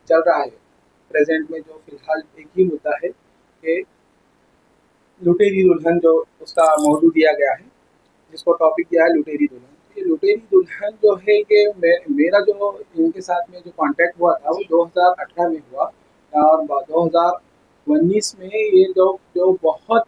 चल रहा है प्रेजेंट में, जो फिलहाल एक ही मुद्दा है कि लुटेरी दुल्हन, जो उसका मौजू दिया गया है, जिसको टॉपिक दिया है लुटेरी दुल्हन। ये लुटेरी दुल्हन जो है, ये मेरा जो इनके साथ में जो कांटेक्ट हुआ था वो 2018 में हुआ, और 2019 में ये जो जो बहुत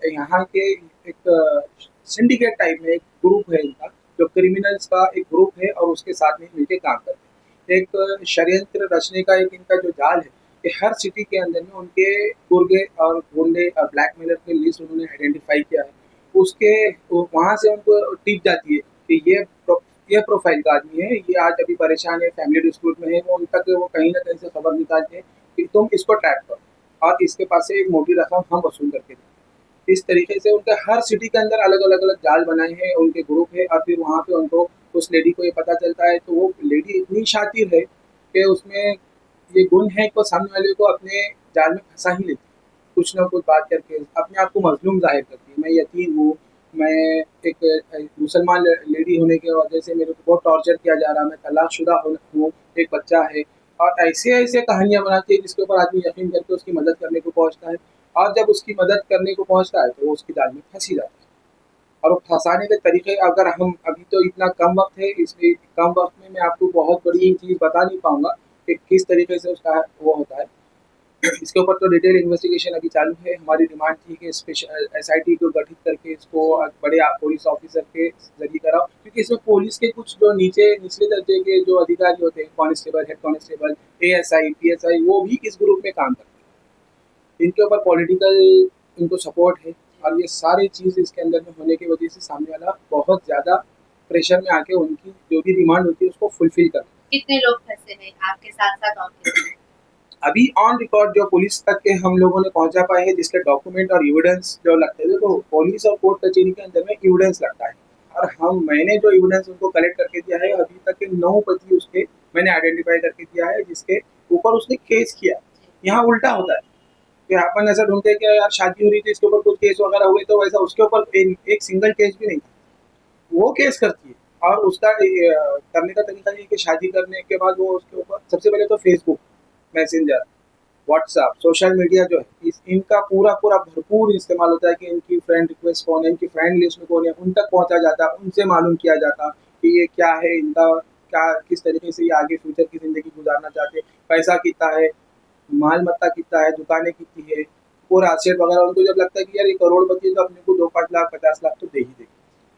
यहाँ के एक सिंडिकेट टाइप में एक ग्रुप है इनका, जो क्रिमिनल्स का एक ग्रुप है और उसके साथ में मिलकर काम करते हैं। एक षड्यंत्र रचने का एक इनका जो जाल है कि हर सिटी के अंदर में उनके गुर्गे और गुंडे और ब्लैकमेलर की लिस्ट उन्होंने आइडेंटिफाई किया है। उसके वहाँ से उनको टिप जाती है कि ये प्रोफाइल का आदमी है, ये आज अभी परेशान है, फैमिली डिस्प्यूट में है, वो उन तक वो कहीं ना कहीं से खबर निकालते हैं कि तुम इसको ट्रैक करो और इसके पास से एक मोटी रकम हम वसूल करके देंगे। इस तरीके से उनके हर सिटी के अंदर अलग अलग अलग जाल बनाए हैं, उनके ग्रुप है, और फिर वहाँ पे उनको उस लेडी को ये पता चलता है तो वो लेडी इतनी शातिर है कि उसमें ये गुण है कि सामने वाले को अपने जाल में फंसा ही लेती है। कुछ ना कुछ बात करके अपने आप को मजलूम जाहिर करती है, मैं यतीम हूँ, मैं एक मुसलमान लेडी होने की वजह से मेरे को बहुत टॉर्चर किया जा रहा है, मैं तलाकशुदा हूँ, एक बच्चा है, और ऐसे ऐसे कहानियां बनाती है जिसके ऊपर आदमी यकीन करके उसकी मदद करने को पहुंचता है। और जब उसकी मदद करने को पहुंचता है तो वो उसकी जाल में फंसी जाता है। और वो फंसाने के तरीके, अगर हम अभी तो इतना कम वक्त है, इसलिए कम वक्त में मैं आपको बहुत बड़ी चीज़ बता नहीं पाऊंगा कि किस तरीके से उसका वो होता है। इसके ऊपर तो डिटेल इन्वेस्टिगेशन अभी चालू है। हमारी डिमांड थी कि स्पेशल एसआईटी को गठित करके इसको बड़े पुलिस ऑफिसर के जरिए कराओ, क्योंकि इसमें पुलिस के कुछ जो निचले दर्जे के जो अधिकारी होते हैं, constable, head constable, ASI, PSI, वो भी इस ग्रुप में काम करते हैं। इनके ऊपर पॉलिटिकल इनको सपोर्ट है, और ये सारी चीज़ इसके अंदर में होने की वजह से सामने वाला बहुत ज़्यादा प्रेशर में आके उनकी जो भी डिमांड होती है उसको फुलफिल करता है। कितने लोग फंसे हैं आपके साथ साथ और कितने? अभी ऑन रिकॉर्ड जो पुलिस तक के हम लोगों ने पहुंचा पाए हैं, जिसके डॉक्यूमेंट और एविडेंस जो लगते थे, तो पुलिस और कोर्ट कचहरी के अंदर में एविडेंस लगता है, और मैंने जो एविडेंस उनको कलेक्ट करके दिया है, अभी तक के 9 पति उसके मैंने आइडेंटिफाई करके दिया है, जिसके ऊपर उसने केस किया। यहाँ उल्टा होता है कि अपन ऐसा ढूंढते हैं कि यार शादी हो रही थी, इसके ऊपर कुछ केस वगैरह हुए, तो वैसा उसके ऊपर एक सिंगल केस भी नहीं था। वो केस करती है, और उसका करने का तरीका ये कि शादी करने के बाद वो उसके ऊपर सबसे पहले तो Facebook messenger, WhatsApp, social media जो है, इनका पूरा पूरा भरपूर इस्तेमाल होता है कि इनकी फ्रेंड रिक्वेस्ट कौन है, इनकी फ्रेंड लिस्ट में कौन है, उन तक पहुंचा जाता है, उनसे मालूम किया जाता कि ये क्या है, इनका क्या, किस तरीके से ये आगे फ्यूचर की ज़िंदगी गुजारना चाहते हैं, पैसा कितना है, माल मत्ता कितना है, दुकानें कितनी है, पूरा एसेट वगैरह। उनको जब लगता है कि यार ये करोड़पति है तो अपने को 2-5 लाख 50 लाख तो दे ही देगी।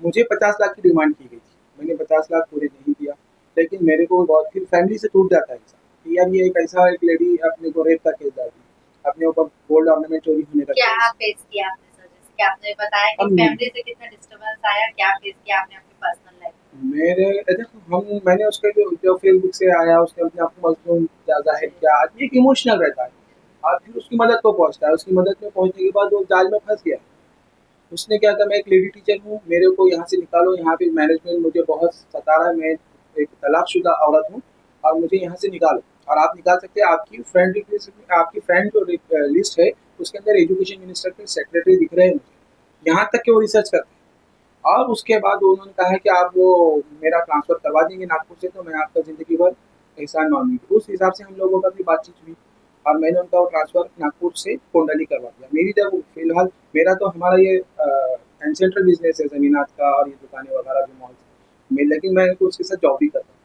मुझे 50 लाख की डिमांड की गई थी, मैंने 50 लाख पूरे नहीं दिया, लेकिन मेरे को बहुत फिर फैमिली से टूट जाता है इंसान कि यार ये एक ऐसा एक लेडी अपने को रेप का केस डाल दी, अपने ऊपर गोल्ड ऑर्नामेंट चोरी होने का क्या केस। फेस किया आपने सर? जैसे कि आपने बताया कि अब फैमिली से कितना डिस्टरबेंस आया, क्या फेस किया आपने अपनी पर्सनल लाइफ में? मेरे देखो, हम मैंने उसके जो फेसबुक से आया, उसने अपने आप को मजलूम जाहिर किया, आदमी एक इमोशनल रहता है, और फिर उसकी मदद को पहुंचता है, उसकी मदद में पहुंचने के बाद वो जाल में फंस गया। उसने क्या कहा, मैं एक लेडी टीचर हूँ, मेरे को यहाँ से निकालो, यहाँ पे मैनेजमेंट मुझे बहुत सता रहा है, मैं एक तलाकशुदा औरत हूँ और मुझे यहाँ से निकालो। और आप निकाल सकते हैं, आपकी फ्रेंड लिस्ट में, आपकी फ्रेंड जो लिस्ट है उसके अंदर एजुकेशन मिनिस्टर के सेक्रेटरी दिख रहे हैं मुझे, यहाँ तक कि वो रिसर्च करते हैं। और उसके बाद उन्होंने कहा है कि आप वो मेरा ट्रांसफ़र करवा देंगे नागपुर से, तो मैं आपका ज़िंदगी भर एहसान मानूंगी। उस हिसाब से हम लोगों का भी बातचीत हुई, और मैंने उनका वो ट्रांसफ़र नागपुर से कोंडाली करवा दिया। मेरी जब फिलहाल, मेरा तो हमारा ये एंसेंट्रल बिजनेस है ज़मीनात का, और ये दुकानें वगैरह जो मॉल में, लेकिन मैं तो उसके साथ जॉब भी करता हूँ।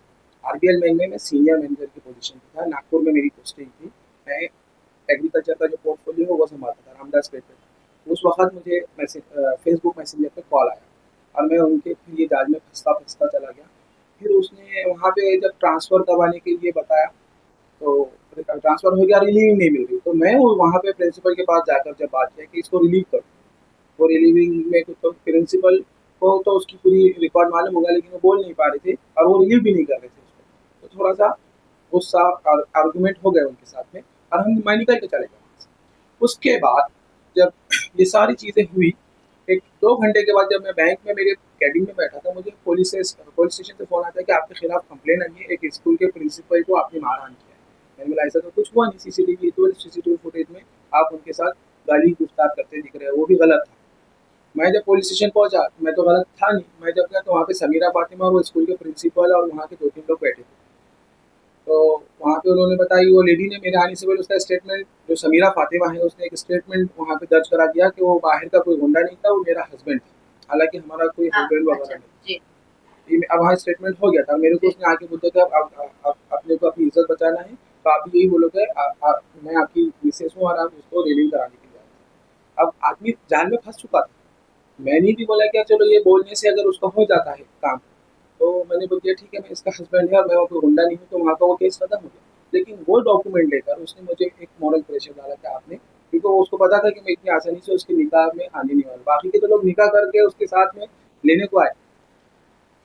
आरबीएल बैंक में मैं सीनियर मैनेजर की पोजीशन पे था, नागपुर में मेरी पोस्टिंग थी। मैं एग्रीकल्चर का जो पोर्टफोलियो है वो संभालता था रामदास पेट में। उस वक्त मुझे फेसबुक मैसेंजर पे कॉल आया, और मैं उनके फिर ये जाल में फंसता चला गया। फिर उसने वहाँ पे जब ट्रांसफ़र करवाने के लिए बताया, तो ट्रांसफ़र हो गया, रिलीविंग नहीं मिल रही, तो मैं वहाँ पे प्रिंसिपल के पास जाकर जब बात किया कि इसको रिलीव करो, वो रिलीविंग में कुछ, तो प्रिंसिपल को तो उसकी पूरी रिकॉर्ड मालूम होगा, लेकिन वो बोल नहीं पा रहे थे और वो रिलीव भी नहीं कर रहे थे उसको। तो थोड़ा सा गुस्सा और आर्गूमेंट हो गए उनके साथ में, और मैं निकल के चले गए वहाँ से। उसके बाद जब ये सारी चीज़ें हुई, 1-2 घंटे के बाद जब मैं बैंक में मेरे कैबिन में बैठा था, मुझे पुलिस स्टेशन से फ़ोन आता है कि आपके खिलाफ कंप्लेन आई है, एक स्कूल के प्रिंसिपल को आपने मारहान किया है। मैंने बोला ऐसा तो कुछ हुआ नहीं, सीसीटीवी फुटेज में आप उनके साथ गाली गुफ्तार करते दिख रहे हो, वो भी गलत था। मैं जब पुलिस स्टेशन पहुंचा, मैं तो गलत था नहीं, मैं जब गया तो वहाँ पे समीरा फातिमा और वो स्कूल के प्रिंसिपल और वहाँ के 2-3 लोग बैठे थे। तो वहाँ पे उन्होंने बताई, वो लेडी ने मेरे आने से पहले उसका स्टेटमेंट, जो समीरा फातिमा है उसने एक स्टेटमेंट वहाँ पे दर्ज करा दिया कि वो बाहर का कोई गुंडा नहीं था, वो मेरा हस्बैंड था। हालाँकि हमारा कोई हाँ, हस्बैंड वगैरह अच्छा, नहीं। जी, ये अब वहाँ स्टेटमेंट हो गया था। मेरे को जी, उसने आके बोलते थे अब अपने को अपनी इज़्ज़त बचाना है, तो आप भी यही बोलोगे आप मैं आपकी मिसेज़ हूँ और आप उसको रेलिंग कराने के लिए आए थे। अब आदमी जाल में फँस चुका था। मैंने भी बोला कि चलो ये बोलने से अगर उसका हो जाता है काम, तो मैंने बोल दिया ठीक है मैं इसका हस्बैंड है और मैं कोई गुंडा नहीं हूँ, तो वहाँ का वो केस खत्म हो गया। लेकिन वो डॉक्यूमेंट लेकर उसने मुझे एक मॉरल प्रेशर डाला कि आपने, क्योंकि वो उसको पता था कि मैं इतनी आसानी से उसके निकाह में आने नहीं वाला। बाकी के तो लोग निकाह करके उसके साथ में लेने को आए।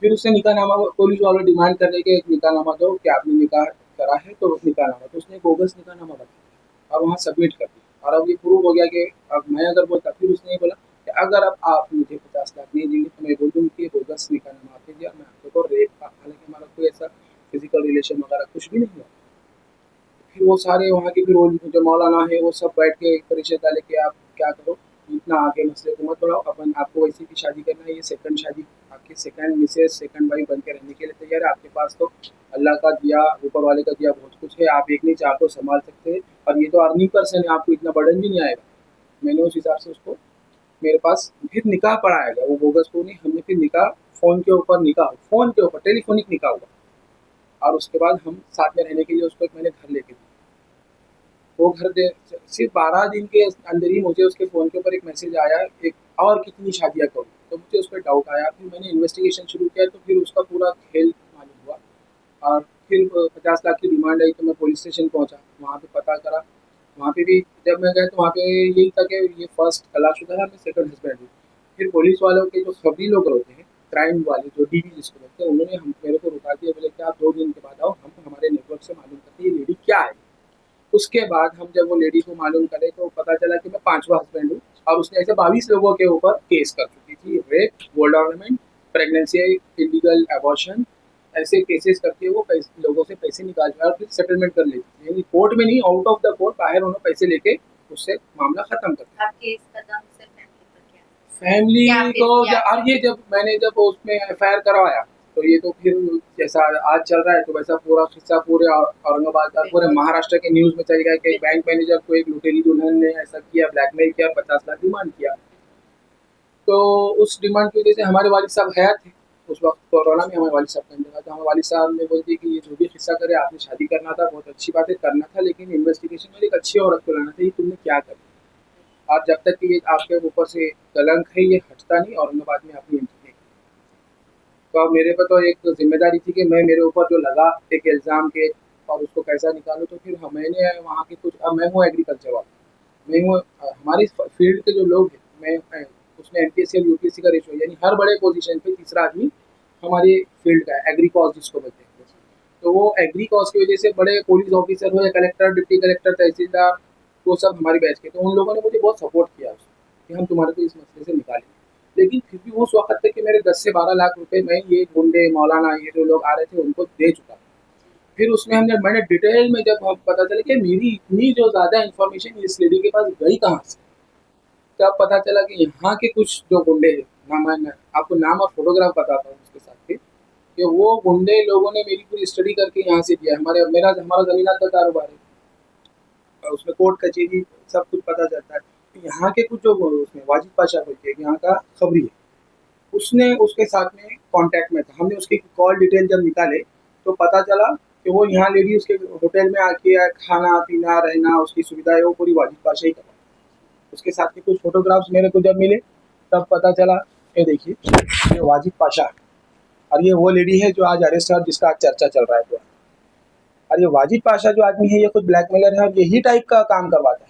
फिर उसने निकाहनामा, पुलिस वाले डिमांड कर रहे कि एक निकाहनामा दो कि आपने निकाह करा है, तो निकाहनामा, तो उसने बोगस निकाहनामा बनाया और वहाँ सबमिट कर दिया। और अब ये प्रूव हो गया कि अब मैं अगर बोलता, फिर उसने ये बोला कि अगर अब आप मुझे 50 लाख नहीं देंगे तो मैं बोल दूँगी कि ये बोगस निकाहनामा आपने दिया, मैं आपके ऊपर रेप का, हालाँकि हमारा कोई ऐसा फिज़िकल रिलेशन वगैरह कुछ भी नहीं हुआ। फिर वो सारे वहाँ के फिर वो जो मौलाना है वो सब बैठ के परिषद डाले कि आप क्या करो, इतना आगे मसले को मत बढ़ाओ, अपन आपको वैसे भी शादी करना है, ये सेकंड शादी, आपकी सेकंड मिसेज सेकंड वाइफ बन के रहने के लिए तैयार है, आपके पास तो अल्लाह का दिया, ऊपर वाले का दिया बहुत कुछ है, आप एक नहीं चार को संभाल सकते हैं, और ये तो अर्निंग पर्सन है, आपको इतना बर्डन भी नहीं आएगा। मैंने उस हिसाब से उसको, मेरे पास फिर निकाह पढ़ाया गया, वो बोगस को नहीं, हमने फिर निकाह फ़ोन के ऊपर, निकाह फ़ोन के ऊपर टेलीफोनिक निकाह हुआ, और उसके बाद हम साथ में रहने के लिए उसको एक मैंने घर लेके दिया। वो घर दे, सिर्फ 12 दिन के अंदर ही मुझे उसके फ़ोन के ऊपर एक मैसेज आया, एक और कितनी शादियाँ करूँ? तो मुझे उस पे डाउट आया, फिर मैंने इन्वेस्टिगेशन शुरू किया, तो फिर उसका पूरा खेल मालूम हुआ। और फिर 50 लाख की डिमांड आई, तो मैं पुलिस स्टेशन पहुँचा, वहाँ पे पता करा। वहाँ पे भी जब मैं गया तो वहाँ पे यही था कि ये फर्स्ट तलाकशुदा है, मैं सेकंड हस्बैंड हूँ। फिर पुलिस वालों के जो सभी लोग होते हैं, क्राइम वाले जो डीडी जिसको बोलते हैं, उन्होंने हम मेरे को रुका दिया, बोले कि आप 2 दिन के बाद आओ, हम हमारे नेटवर्क से मालूम करते हैं ये लेडी क्या है। उसके बाद हम जब वो लेडी को मालूम करे तो पता चला कि मैं 5वां हस्बैंड हूँ, और उसने ऐसे 22 लोगों के ऊपर केस कर चुकी थी, rape, gold ornament, pregnancy, illegal abortion, ऐसे केसेस करके वो लोगों से पैसे निकाल और फिर सेटलमेंट कर लेती थी, यानी कोर्ट में नहीं, आउट ऑफ द कोर्ट बाहर उन्होंने पैसे लेके उससे मामला खत्म कर दिया। आपके इस कदम से फैमिली पर फैमिली क्या तो फेस किया और ये जब मैंने जब उसमें एफआईआर करवाया, तो ये तो फिर जैसा आज चल रहा है, तो वैसा पूरा किस्सा पूरे औरंगाबाद का, पूरे महाराष्ट्र के न्यूज़ में चल गया कि एक बैंक मैनेजर को एक लुटेरी दुल्हन ने ऐसा किया, ब्लैकमेल किया, 50 लाख डिमांड किया। तो उस डिमांड की वजह से हमारे वालिद साहब हयात थे। उस वक़्त कोरोना में हमारे वालिद साहब का इंतकाल, तो हमारे वालिद साहब ने बोल दिया कि ये जो भी किस्सा करे, आपने शादी करना था, बहुत अच्छी बात है, करना था, लेकिन इन्वेस्टिगेशन में एक अच्छी औरत को लाना था, ये तुमने क्या कर दिया? और जब तक कि ये आपके ऊपर से कलंक है, ये हटता नहीं, औरंगाबाद में आपने एंट्री नहीं की। तो अब मेरे पे तो एक ज़िम्मेदारी थी कि मैं, मेरे ऊपर जो लगा एक इल्ज़ाम के, और उसको कैसा निकालूँ, तो फिर मैंने वहाँ के कुछ, अब मैं हूँ एग्रीकल्चर वाला, मैं हूँ हमारी फील्ड के जो लोग हैं, मैं उसमें एमपीएससी और यूपीएससी का रेशियो, यानी हर बड़े पोजीशन पे तीसरा आदमी हमारी फील्ड का है, एग्री कॉज जिसको बोलते हैं। तो वो एग्री कॉज की वजह से बड़े पुलिस ऑफिसर हो या कलेक्टर, डिप्टी कलेक्टर, तहसीलदार, वो सब हमारी बैच के, तो उन लोगों ने मुझे बहुत सपोर्ट किया कि हम तुम्हारे को इस मसले से निकालेंगे। लेकिन फिर भी उस वक्त तक कि मेरे 10 से 12 लाख रुपए मैं ये गुंडे, मौलाना, ये जो लोग आ रहे थे उनको दे चुका था। फिर उसमें मैंने डिटेल में जब हम पता चला कि मेरी इतनी जो ज़्यादा इन्फॉर्मेशन इस लेडी के पास गई कहाँ से, तब पता चला कि यहाँ के कुछ जो गुंडे हैं, मैं आपको नाम और फोटोग्राफ बताता हूँ उसके साथ के, कि वो गुंडे लोगों ने मेरी पूरी स्टडी करके यहाँ से दिया। हमारा ज़मीनात का कारोबार है, और उसमें कोर्ट कचहरी सब कुछ पता चलता है। तो यहाँ के कुछ जो उसमें वाजिद पाशा बोल के यहाँ का खबरी है, उसने उसके साथ में कॉन्टैक्ट में था। हमने उसकी कॉल डिटेल जब निकाले, तो पता चला कि वो यहाँ लेडी उसके होटल में आके खाना-पीना, रहना, उसकी सुविधाएँ वो पूरी वाजिद पाशा ही करवाता। उसके साथ के कुछ फ़ोटोग्राफ्स मेरे को जब मिले, तब पता चला, ये देखिए, ये वाजिद पाशा है, और ये वो लेडी है जो आज अरेस्ट है और जिसका आज चर्चा चल रहा है पूरा। और ये वाजिद पाशा जो आदमी है, ये खुद ब्लैकमेलर है और यही टाइप का काम करवाता है।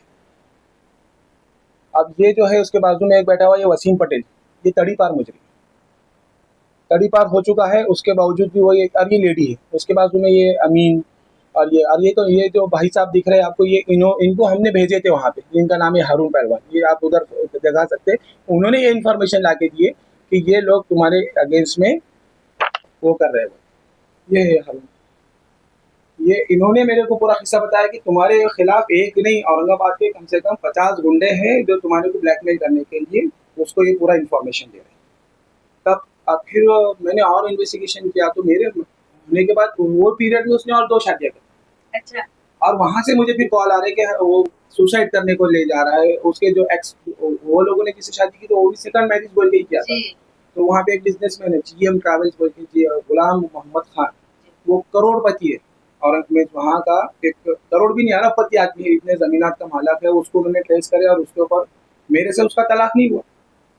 अब ये जो है उसके बाजू में एक बैठा हुआ ये वसीम पटेल, ये तड़ीपार मुजरिम, तड़ीपार हो चुका है, उसके बावजूद भी वो ये, और ये लेडी है, उसके बाजू में ये अमीन, और ये तो ये जो भाई साहब दिख रहे हैं आपको, ये इनको हमने भेजे थे वहाँ पे, इनका नाम है हारून पहलवान, ये आप उधर दिखा सकते हैं। उन्होंने ये इन्फॉर्मेशन ला के दिए कि ये लोग तुम्हारे अगेंस्ट में वो कर रहे हैं। ये है हारून, ये इन्होंने मेरे को पूरा किस्सा बताया कि तुम्हारे खिलाफ एक नहीं, औरंगाबाद के कम से कम 50 गुंडे हैं जो तुम्हारे को ब्लैकमेल करने के लिए उसको ये पूरा इन्फॉर्मेशन दे रहे हैं। तब फिर मैंने और इन्वेस्टिगेशन किया, तो मेरे होने के बाद वो पीरियड में उसने और 2 शादियाँ की। अच्छा। और वहां से मुझे फिर कॉल आ रहा है कि वो सुसाइड करने को ले जा रहा है, उसके जो एक्स वो लोगों ने जिससे शादी की तो वो भी सेकंड मैरिज बोल के ही किया था। जी। तो वहाँ पे एक बिजनेसमैन है जीएम ट्रैवल्स बोल के गुलाम मोहम्मद खान, जी। वो करोड़पति है। और मैं वहाँ का एक करोड़ भी नहीं, अरबपति आदमी है, इतने जमीनात का मालक है। उसको उन्होंने ट्रेस करे और उसके ऊपर मेरे से उसका तलाक नहीं हुआ।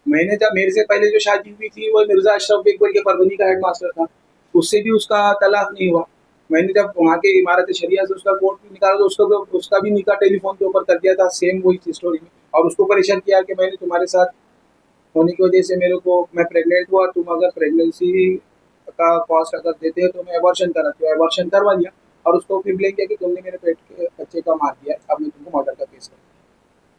मैंने जब मेरे से पहले जो शादी हुई थी वो मिर्जा अशरफ बेग के परवनी का हेडमास्टर था, उससे भी उसका तलाक नहीं हुआ। मैंने जब वहाँ के इमारत शरिया से उसका कोर्ट भी निकाला तो उसका भी निकाह टेलीफोन के ऊपर कर दिया था, सेम वही स्टोरी में। और उसको परेशान किया कि मैंने तुम्हारे साथ होने की वजह से मेरे को मैं प्रेग्नेंट हुआ, तुम अगर प्रेगनेंसी का कॉस्ट अगर देते हो तो मैं एबॉर्शन कराती हूँ, एबॉर्शन करवा लिया। और उसको फिर ब्लेम किया कि तुमने मेरे पेट के बच्चे का मार दिया, अब मैं तुमको मर्डर का केस करूँ।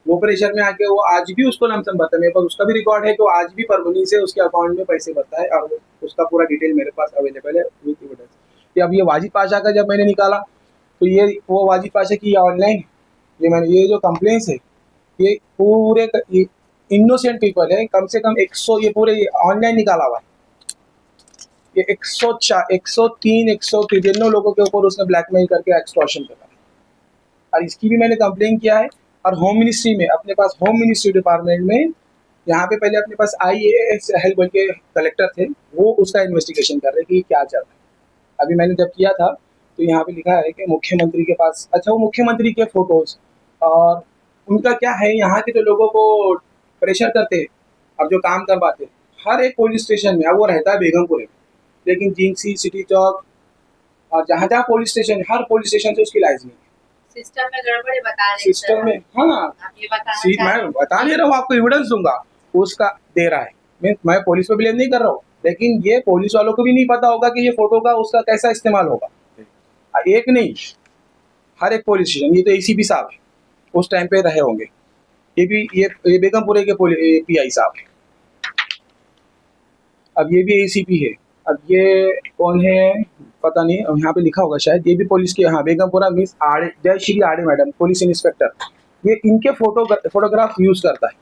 वो प्रेशर में आके वो आज भी उसको लमसम भरता है, मेरे पास उसका भी रिकॉर्ड है कि वो आज भी परवनी से उसके अकाउंट में पैसे भरता है, और उसका पूरा डिटेल मेरे पास अवेलेबल है विद एविडेंस। कि अब ये वाजिद पाशा का जब मैंने निकाला तो ये वो वाजिद पाशा की ऑनलाइन ये जो कंप्लेंट्स है, ये पूरे इनोसेंट पीपल है, कम से कम 100 ये पूरे ऑनलाइन निकाला हुआ है। ये 103 193 लोगों के ऊपर उसने ब्लैकमेल करके एक्सटॉर्शन करा है। और इसकी भी मैंने कंप्लेन किया है। और होम मिनिस्ट्री में अपने पास होम मिनिस्ट्री डिपार्टमेंट में यहाँ पे पहले अपने पास IAS हेल्प बोल के कलेक्टर थे, वो उसका इन्वेस्टिगेशन कर रहे कि क्या चल रहा है। अभी मैंने जब किया था तो यहाँ पे लिखा है कि मुख्यमंत्री के पास, अच्छा वो मुख्यमंत्री के फोटोज और उनका क्या है, यहाँ के जो लोगों को प्रेशर करते हैं और जो काम करवाते हैं, हर एक पुलिस स्टेशन में, अब वो रहता है बेगमपुर में, लेकिन जिंसी सिटी चौक और जहाँ जहाँ पुलिस स्टेशन है, हर पुलिस स्टेशन से उसकी लाइसेंस नहीं है। सिस्टम में गड़बड़ी बता रहे हैं सर सिस्टम में, हाँ, आप ये बताना चाह रहे मैं बता नहीं रहा हूँ, आपको एविडेंस दूंगा, उसका दे रहा है। मैं पुलिस पे ब्लेम नहीं कर रहा हूँ, लेकिन ये पुलिस वालों को भी नहीं पता होगा कि ये फोटो का उसका कैसा इस्तेमाल होगा। एक नहीं, हर एक पुलिस स्टेशन, ये तो ACP साहब है, उस टाइम पे रहे होंगे। ये भी ये बेगमपुरे के PI साहब है। अब ये भी ACP है। अब ये कौन है पता नहीं, अब यहाँ पे लिखा होगा शायद, ये भी पुलिस के, हाँ, बेगमपुरा मिस आड़े, जय श्री आड़े मैडम, पुलिस इंस्पेक्टर। ये इनके फोटोग्राफ यूज करता है।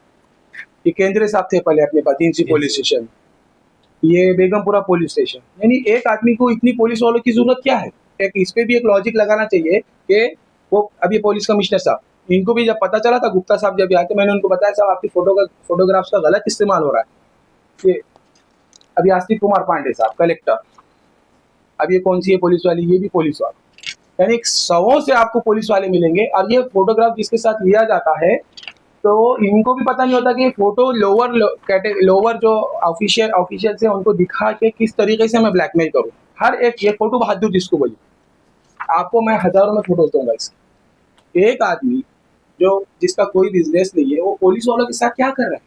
ये केंद्र साहब थे पहले अपने पास DNC पुलिस स्टेशन, ये बेगमपुरा पुलिस स्टेशन। यानी एक आदमी को इतनी पुलिस वालों की जरूरत क्या है? एक इस पे भी एक लॉजिक लगाना चाहिए कि वो अभी पुलिस कमिश्नर साहब, इनको भी जब पता चला था, गुप्ता साहब जब आते, मैंने उनको बताया साहब आपकी फोटोग्राफ्स का गलत इस्तेमाल हो रहा है। ये अभी आस्तिक कुमार पांडे साहब कलेक्टर, अब ये कौन सी है पुलिस वाली, ये भी पुलिस वाला। यानी 100 से आपको पुलिस वाले मिलेंगे। और ये फोटोग्राफ जिसके साथ लिया जाता है तो इनको भी पता नहीं होता कि फोटो लोअर जो ऑफिशियल से उनको दिखा के किस तरीके से मैं ब्लैकमेल करूँ। हर एक ये फोटो बहादुर जिसको बोलिए, आपको मैं हजारों में फोटो दूंगा इसके। एक आदमी जो जिसका कोई बिजनेस नहीं है, वो पुलिस वालों के साथ क्या कर रहा है?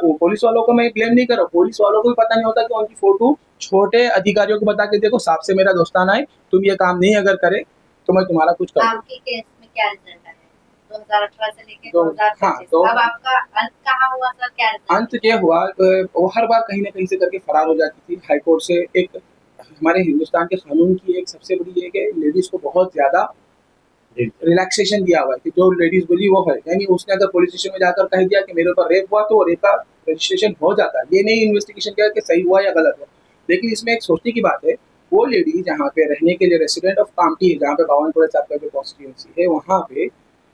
वो पुलिस वालों को मैं ब्लेम नहीं कर रहा हूँ, पुलिस वालों को भी पता नहीं होता कि उनकी फोटो छोटे अधिकारियों को बता के देखो साहब से मेरा दोस्ताना है, तुम ये काम नहीं अगर करे तो मैं तुम्हारा कुछ कर दूं। आपके केस में क्या रिजल्ट आया 2018 से लेके तो 2025 हाँ, तो अब आपका अंत कहाँ हुआ सर, क्या रिजल्ट अंत ये हुआ, वो हर बार कहीं ना कहीं से करके फरार हो जाती थी हाईकोर्ट से। एक हमारे हिंदुस्तान के कानून की एक सबसे बड़ी ये कि लेडीज को बहुत ज्यादा रिलैक्सेशन दिया हुआ है कि जो लेडीज बोली वो है। यानी उसने अगर पुलिस स्टेशन में जाकर कह दिया कि मेरे ऊपर रेप हुआ तो रेप का रजिस्ट्रेशन हो जाता है, ये नहीं इन्वेस्टिगेशन किया कि सही हुआ या गलत हुआ। लेकिन इसमें एक सोचने की बात है, वो लेडी जहाँ पे रहने के लिए रेसिडेंट ऑफ कामठी है, जहाँ पे बावनपुरा साहब का जो कॉन्स्टिट्यूंसी है, वहाँ पे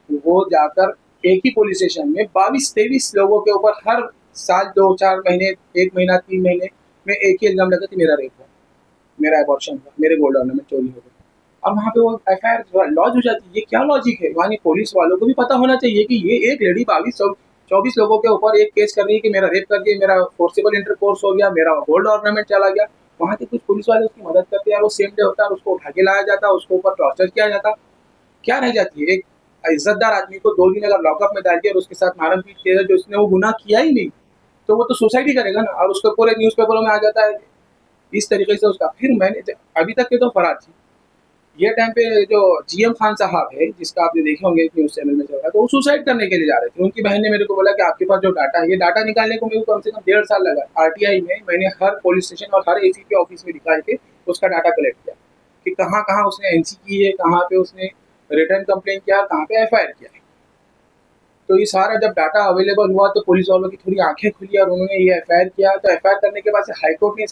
वो जाकर एक ही पुलिस स्टेशन में 22-23 लोगों के ऊपर हर साल 2-4 महीने, 1 महीना, 3 महीने में एक ही इल्जाम लगा कि मेरा रेप हुआ, मेरा एबॉर्शन हुआ, मेरे गोल्ड ऑर्नामेंट चोरी हो गए। और वहाँ पे वो FIR लॉज हो जाती है। ये क्या लॉजिक है? यानी पुलिस वालों को भी पता होना चाहिए कि ये एक लेडी 22-24 लोगों के ऊपर एक केस कर रही है कि मेरा रेप कर दिया, मेरा फोर्सिबल इंटरकोर्स हो गया, मेरा गोल्ड ऑर्नामेंट चला गया। वहाँ के कुछ पुलिस वाले उसकी मदद करते हैं और वो सेम डे होता है और उसको उठा के लाया जाता है, उसको ऊपर टॉर्चर किया जाता। क्या रह जाती है? एक इज्जतदार आदमी को 2 दिन अगर लॉकअप में डाल दिया और उसके साथ मारम पीट किया जो उसने वो गुनाह किया ही नहीं, तो वो तो सुसाइड ही करेगा ना। और उसको पूरे न्यूज़पेपरों में आ जाता है इस तरीके से उसका। फिर मैंने अभी तक के तो फरार थी, ये टाइम पे जो GM खान साहब है, जिसका आपने देखे होंगे न्यूज़ चैनल में चल रहा है, तो वो सुसाइड करने के लिए जा रहे थे। उनकी बहन ने मेरे को बोला कि आपके पास जो डाटा है, ये डाटा निकालने को मेरे को कम से कम 1.5 साल लगा। RTI में मैंने हर पुलिस स्टेशन और हर ACP ऑफिस में दिखा के उसका डाटा कलेक्ट किया कि कहाँ कहाँ उसने NC की है, कहाँ पे उसने रिटर्न कंप्लेन किया, कहाँ पे FIR किया है। तो ये सारा जब डाटा अवेलेबल हुआ तो पुलिस वालों की थोड़ी आंखें खुली और उन्होंने ये FIR किया। तो FIR करने के बाद से हाई कोर्ट ने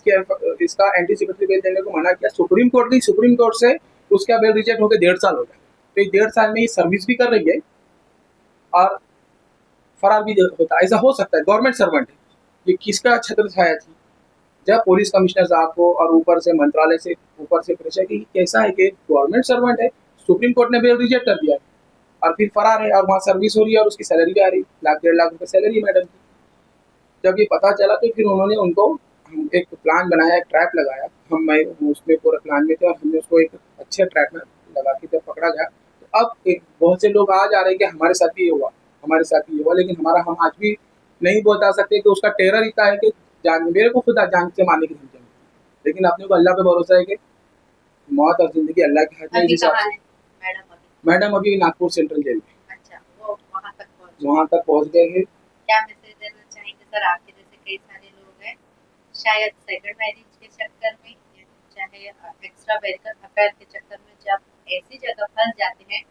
इसका एंटीसिपेटरी बेल देने को मना किया। सुप्रीम कोर्ट गई, सुप्रीम कोर्ट से उसका बेल रिजेक्ट होकर 1.5 साल हो गया। तो ये 1.5 साल में ये सर्विस भी कर रही है और फरार भी होता है। ऐसा हो सकता है, गवर्नमेंट सर्वेंट है, ये किसका छत्र छाया थी। जब पुलिस कमिश्नर साहब को और ऊपर से मंत्रालय से ऊपर से प्रेशर कि कैसा है कि गवर्नमेंट सर्वेंट है, सुप्रीम कोर्ट ने बेल रिजेक्ट कर दिया है और फिर फरार है और वहाँ सर्विस हो रही है और उसकी सैलरी भी आ रही, 1,00,000 1,50,000 सैलरी मैडम की। जब ये पता चला तो फिर उन्होंने उनको एक प्लान बनाया, एक ट्रैप लगाया। मैं उसमें पूरे प्लान में थे और हमने उसको एक अच्छे ट्रैप में लगा के जब पकड़ा गया तो अब बहुत से लोग आ जा रहे हैं कि हमारे साथ भी ये हुआ, हमारे साथ भी ये हुआ, लेकिन हम आज भी नहीं बता सकते कि उसका टेरर इतना है कि जान मेरे को खुद जान से मारने की धमकी मिली। लेकिन अपने को अल्लाह पे भरोसा है कि मौत और जिंदगी अल्लाह के हाथ में। अभी जिस हिसाब कहाँ से है मैडम अभी? मैडम अभी नागपुर सेंट्रल जेल में अच्छा, वो वहाँ तक पहुँच गए हैं। क्या मैसेज देना चाहेंगे सर? आपके जैसे कई सारे लोग हैं, शायद सेकंड मैरिज के चक्कर में या चाहे एक्स्ट्रा मैरिटल अफेयर के चक्कर में जब ऐसी जगह फंस जाते हैं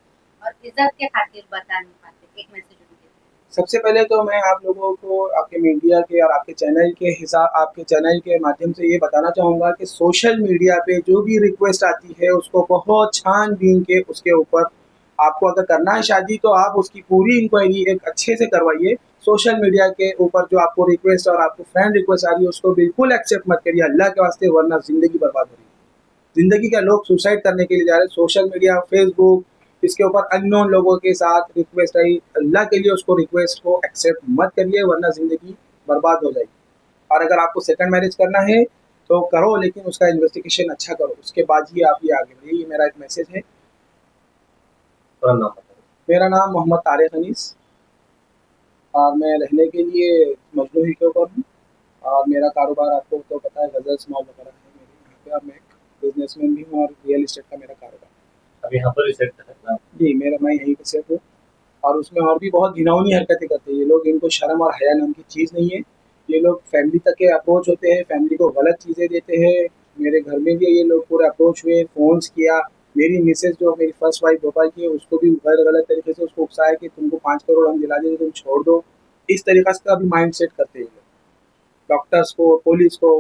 और इज्जत के खातिर बता नहीं पाते, एक मैसेज उनके लिए। सबसे पहले तो मैं आप लोगों को आपके मीडिया के और आपके चैनल के माध्यम से ये बताना चाहूँगा कि सोशल मीडिया पे जो भी रिक्वेस्ट आती है उसको बहुत छान-बीन के उसके ऊपर आपको अगर करना है शादी तो आप उसकी पूरी इंक्वायरी एक अच्छे से करवाइए। सोशल मीडिया के ऊपर जो आपको रिक्वेस्ट और आपको फ्रेंड रिक्वेस्ट आ रही है उसको बिल्कुल एक्सेप्ट मत करिए अल्लाह के वास्ते, वरना ज़िंदगी बर्बाद हो रही है। ज़िंदगी क्या, लोग सुसाइड करने के लिए जा रहे हैं। सोशल मीडिया, फेसबुक, इसके ऊपर अननोन लोगों के साथ रिक्वेस्ट आई, अल्लाह के लिए उसको रिक्वेस्ट को एक्सेप्ट मत करिए वरना ज़िंदगी बर्बाद हो जाएगी। और अगर आपको सेकंड मैरिज करना है तो करो, लेकिन उसका इन्वेस्टिगेशन अच्छा करो, उसके बाद ही आप ये आगे बढ़िए। ये मेरा एक मैसेज है। मेरा नाम मोहम्मद तारिक अनीस और मैं रहने के लिए मजनू के ऊपर हूँ और मेरा कारोबार आपको तो पता है, गजल्स मॉल वगैरह है मेरे यहाँ पे और मैं एक बिजनेसमैन भी हूँ और रियल इस्टेट का मेरा कारोबार है। अभी यहाँ पर सेट है ना? जी, मैं यहीं पे सेट हूँ और उसमें और भी बहुत घिनौनी हरकतें करते हैं ये लोग। इनको शर्म और हया नाम की चीज़ नहीं है। ये लोग फैमिली तक के अप्रोच होते हैं, फैमिली को गलत चीज़ें देते हैं। मेरे घर में भी ये लोग पूरे अप्रोच हुए, फ़ोन्स किया। मेरी मिसेज़ जो मेरी फर्स्ट वाइफ भोपाल की है उसको भी गलत तरीके से उसको उकसाया कि तुमको 5 करोड़ हम दिला देंगे, तुम छोड़ दो। इस तरीक़े का भी माइंड सेट करते हैं ये लोग। डॉक्टर्स को, पुलिस को।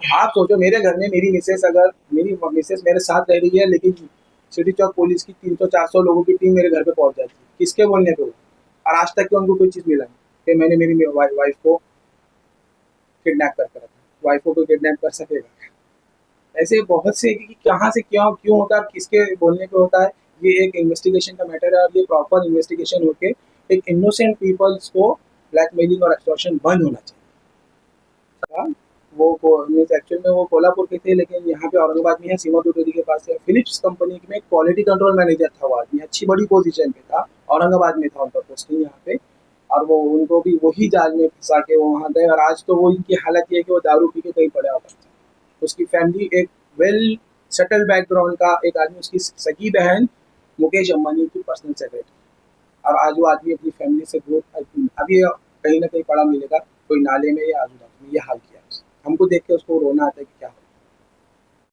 आप सोचो मेरे घर में मेरी मिसेज़ मेरे साथ रह रही है, लेकिन सिटी चौक पुलिस की 300-400 लोगों की टीम मेरे घर पे पहुँच जाती है। किसके बोलने पे? और आज तक क्यों उनको कोई चीज़ मिला नहीं कि मैंने मेरी वाइफ को किडनैप करके रखा। वाइफ को कोई किडनैप कर सकेगा? ऐसे बहुत से कि कहाँ से क्यों होता है, किसके बोलने पे होता है, ये एक इन्वेस्टिगेशन का मैटर है और ये प्रॉपर इन्वेस्टिगेशन होके एक इनोसेंट पीपल्स को ब्लैकमेलिंग और एक्सटॉर्शन बंद होना चाहिए। हाँ, वो मीन्स एक्चुअल में वो कोल्हापुर के थे, लेकिन यहाँ पे औरंगाबाद में है, सीमा दुटेरी के पास है। फिलिप्स कंपनी में क्वालिटी कंट्रोल मैनेजर था वो आदमी, अच्छी बड़ी पोजीशन पे था, औरंगाबाद में था उनका पोस्टिंग यहाँ पे। और वो उनको भी वही जाल में फंसा के वो वहाँ गए और आज तो वो इनकी हालत ये है कि वो दारू पी के कहीं पड़ा होता था। उसकी फैमिली एक वेल सेटल बैकग्राउंड का एक आदमी, उसकी सगी बहन मुकेश अंबानी की पर्सनल सेक्रेटरी, और आज वो आदमी अपनी फैमिली से दूर अभी कहीं ना कहीं पड़ा मिलेगा, कोई नाले में या आजू बाजू में। ये हाल किया हमको देख के उसको रोना आता है कि क्या